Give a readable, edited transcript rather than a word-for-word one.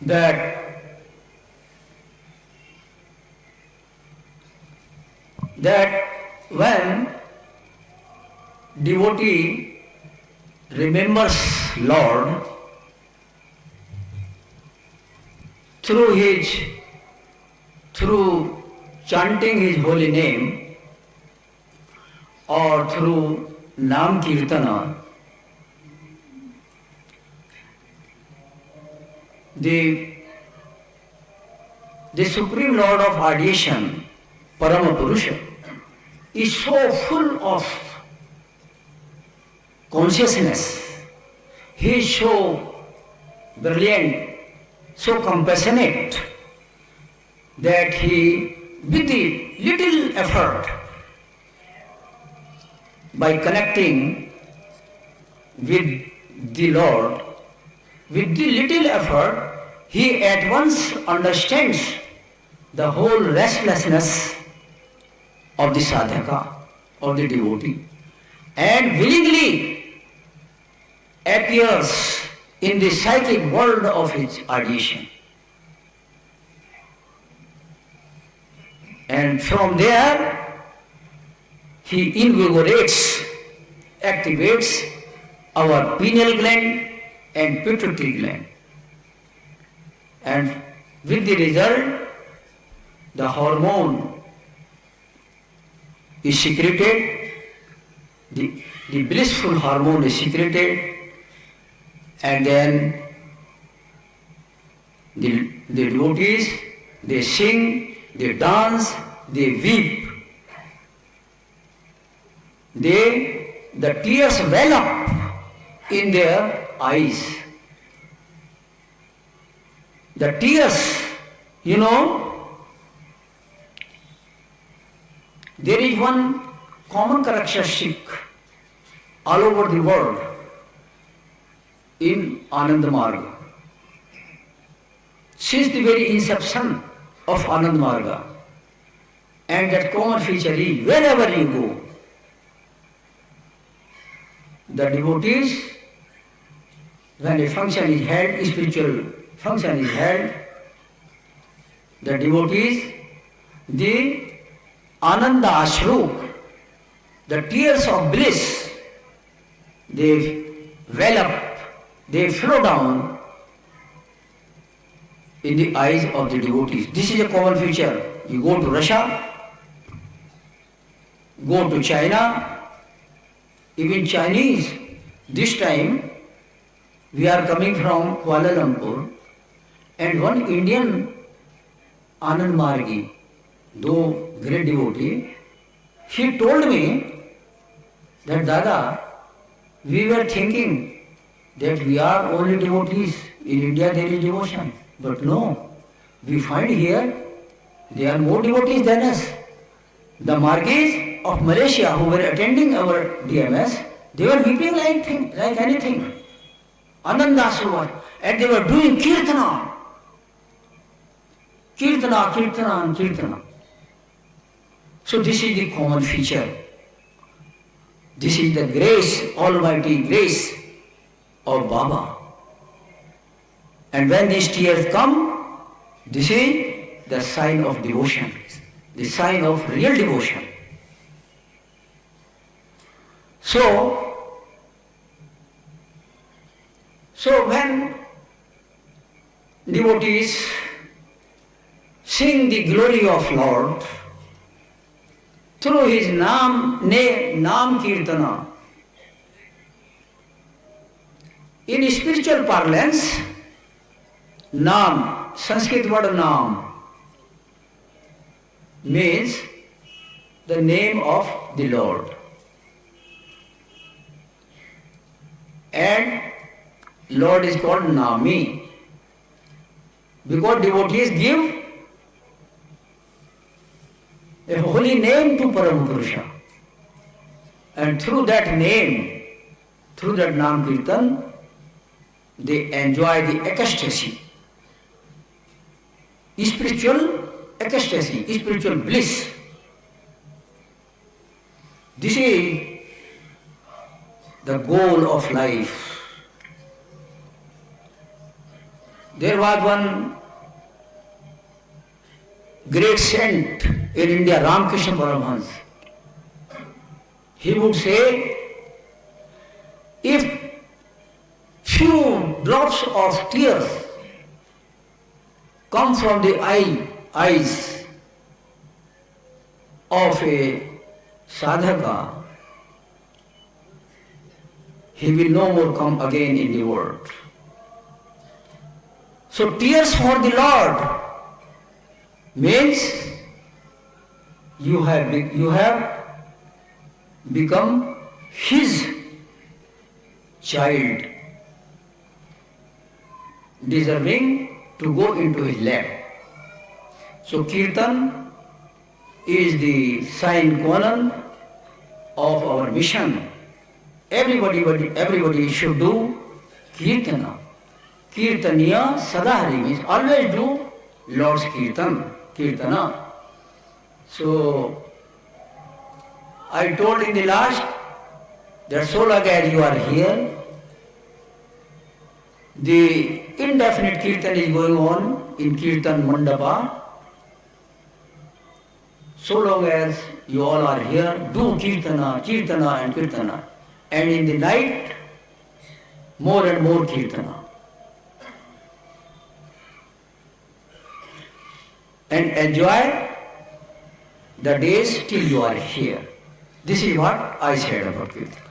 that that when devotee remembers Lord through through chanting his holy name or through Nam Kirtana, the Supreme Lord of Ideation, Paramapurusha, is so full of consciousness. He is so brilliant, so compassionate, that he, with the little effort, by connecting with the Lord, with the little effort, he at once understands the whole restlessness of the sadhaka, of the devotee, and willingly appears in the psychic world of his ideation. And from there, he invigorates, activates our pineal gland and pituitary gland. And with the result, the hormone is secreted, the blissful hormone is secreted, and then the devotees, they sing, they dance, they weep. The tears well up in their eyes. The tears, there is one common characteristic all over the world in Ananda Marga. Since the very inception of Ananda Marga, and that common feature is wherever you go, the devotees, when a function is held, spiritual function is held, the devotees, the Ananda Ashru, the tears of bliss, they well up, they flow down in the eyes of the devotees. This is a common feature. You go to Russia, go to China, even Chinese. This time we are coming from Kuala Lumpur, and one Indian Anand Margi, though great devotee, he told me that Dada, we were thinking that we are only devotees. In India there is devotion. But no, we find here there are more devotees than us. The Margis of Malaysia who were attending our DMS, they were weeping like anything. Ananda Asruva. And they were doing Kirtana. Kirtana, Kirtana and Kirtana. So this is the common feature. This is the grace, almighty grace of Baba. And when these tears come, this is the sign of devotion, the sign of real devotion. So when devotees sing the glory of Lord through his Nam Kirtana, in spiritual parlance, Nam, Sanskrit word Nam, means the name of the Lord. And Lord is called Nami, because devotees give a holy name to Paramapurusha. And through that name, through that Nam Kirtan, they enjoy the ecstasy, spiritual ecstasy, spiritual bliss. This is the goal of life. There was one great saint in India, Ramakrishna Paramhans. He would say, if few drops of tears come from the eyes of a sadhaka, he will no more come again in the world. So tears for the Lord means you have become His child, deserving to go into His lap. So Kirtan is the sine qua non of our mission. Everybody should do Kirtana. Kirtaniya Sadahari means always do Lord's Kirtana. So I told in the last that so long as you are here, the indefinite Kirtan is going on in Kirtan Mandapa. So long as you all are here, do Kirtana and Kirtana. And in the night, more and more Kirtana. And enjoy the days till you are here. This is what I said about Kirtana.